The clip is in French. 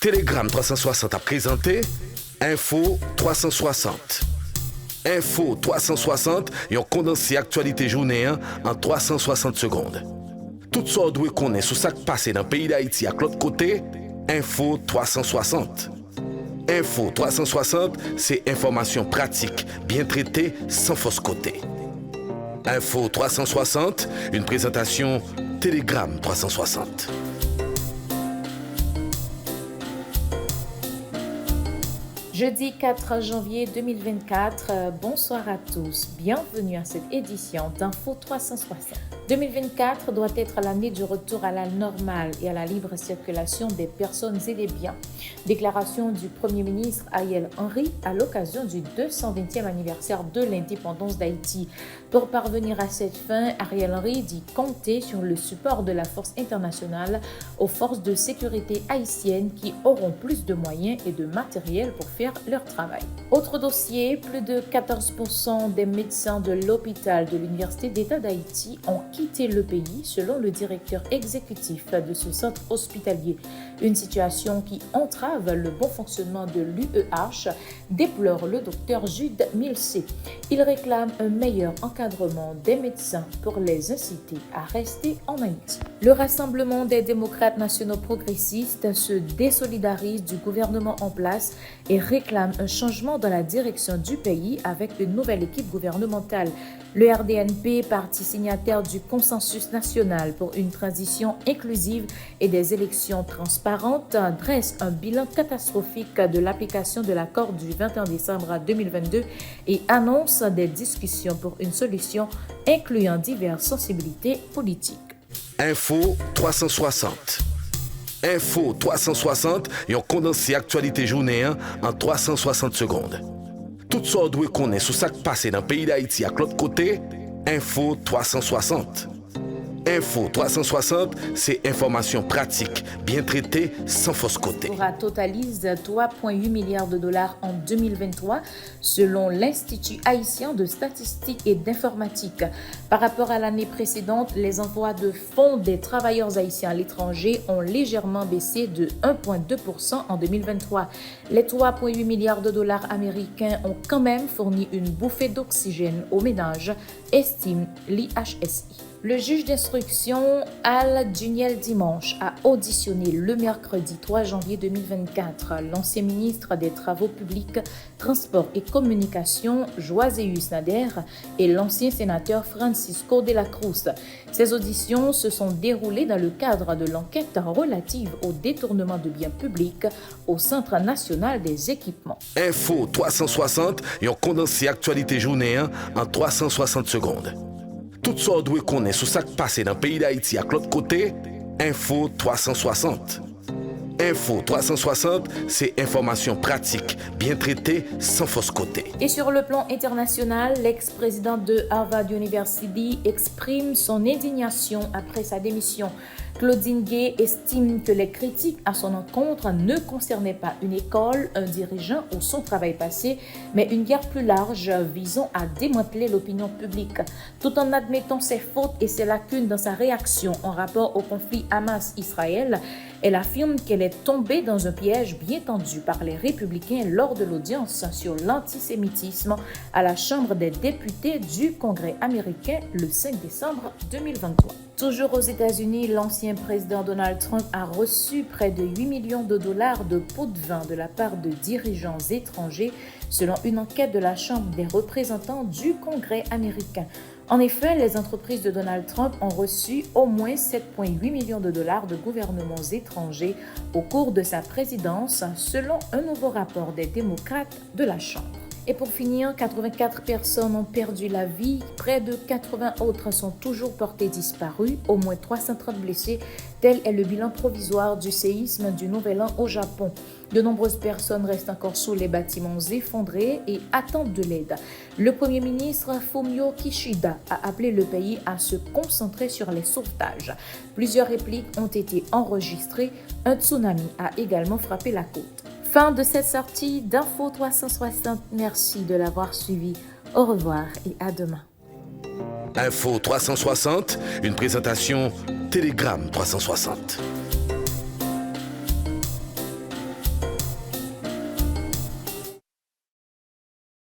Telegram 360 a présenté Info 360. Info 360, yon condensé actualité journée en 360 secondes. Tout ça doit connaître sur ce qui passe dans le pays d'Haïti à l'autre côté, Info 360. Info 360, c'est information pratique, bien traitée, sans fausse côté. Info 360, une présentation Telegram 360. Jeudi 4 janvier 2024, bonsoir à tous. Bienvenue à cette édition d'Info 360. 2024 doit être l'année du retour à la normale et à la libre circulation des personnes et des biens. Déclaration du Premier ministre Ariel Henry à l'occasion du 220e anniversaire de l'indépendance d'Haïti. Pour parvenir à cette fin, Ariel Henry dit compter sur le support de la force internationale aux forces de sécurité haïtiennes qui auront plus de moyens et de matériel pour faire leur travail. Autre dossier, plus de 14% des médecins de l'hôpital de l'Université d'État d'Haïti ont quitté le pays selon le directeur exécutif de ce centre hospitalier. Une situation qui entrave le bon fonctionnement de l'UEH, déplore le docteur Jude Milsé. Il réclame un meilleur encadrement des médecins pour les inciter à rester en Haïti. Le Rassemblement des démocrates nationaux progressistes se désolidarise du gouvernement en place et réclame un changement dans la direction du pays avec une nouvelle équipe gouvernementale. Le RDNP, parti signataire du consensus national pour une transition inclusive et des élections transparentes, dresse un bilan catastrophique de l'application de l'accord du 21 décembre 2022 et annonce des discussions pour une solution incluant diverses sensibilités politiques. Info 360. Info 360, yon condensé actualité journée en 360 secondes. Tout ça doit connaître sur ce qui passe dans le pays d'Haïti à l'autre côté, Info 360. Info 360, c'est information pratique, bien traitée, sans fausse côté. La totalise 3,8 milliards de dollars en 2023, selon l'Institut haïtien de statistique et d'informatique. Par rapport à l'année précédente, les envois de fonds des travailleurs haïtiens à l'étranger ont légèrement baissé de 1,2% en 2023. Les 3,8 milliards de dollars américains ont quand même fourni une bouffée d'oxygène aux ménages, estime l'IHSI. Le juge d'instruction Al Duniel Dimanche a auditionné le mercredi 3 janvier 2024 l'ancien ministre des Travaux publics, Transports et Communications, Joaséus Nader, et l'ancien sénateur Francisco de la Cruz. Ces auditions se sont déroulées dans le cadre de l'enquête relative au détournement de biens publics au Centre national des équipements. Info 360, yon condensé actualité journée en 360 secondes. Tout ça doit connaître sur ce qui passe dans le pays d'Haïti à l'autre côté, Info 360. Info 360, c'est information pratique, bien traitée, sans fausse côté. Et sur le plan international, l'ex-président de Harvard University exprime son indignation après sa démission. Claudine Gay estime que les critiques à son encontre ne concernaient pas une école, un dirigeant ou son travail passé, mais une guerre plus large visant à démanteler l'opinion publique. Tout en admettant ses fautes et ses lacunes dans sa réaction en rapport au conflit Hamas-Israël, elle affirme qu'elle est tombée dans un piège bien tendu par les républicains lors de l'audience sur l'antisémitisme à la Chambre des députés du Congrès américain le 5 décembre 2023. Toujours aux États-Unis, l'ancien président Donald Trump a reçu près de 8 millions de dollars de pots de vin de la part de dirigeants étrangers, selon une enquête de la Chambre des représentants du Congrès américain. En effet, les entreprises de Donald Trump ont reçu au moins 7,8 millions de dollars de gouvernements étrangers au cours de sa présidence, selon un nouveau rapport des démocrates de la Chambre. Et pour finir, 84 personnes ont perdu la vie, près de 80 autres sont toujours portées disparues, au moins 330 blessés. Tel est le bilan provisoire du séisme du Nouvel An au Japon. De nombreuses personnes restent encore sous les bâtiments effondrés et attendent de l'aide. Le Premier ministre Fumio Kishida a appelé le pays à se concentrer sur les sauvetages. Plusieurs répliques ont été enregistrées. Un tsunami a également frappé la côte. Fin de cette sortie d'Info 360. Merci de l'avoir suivi. Au revoir et à demain. Info 360, une présentation Telegram 360.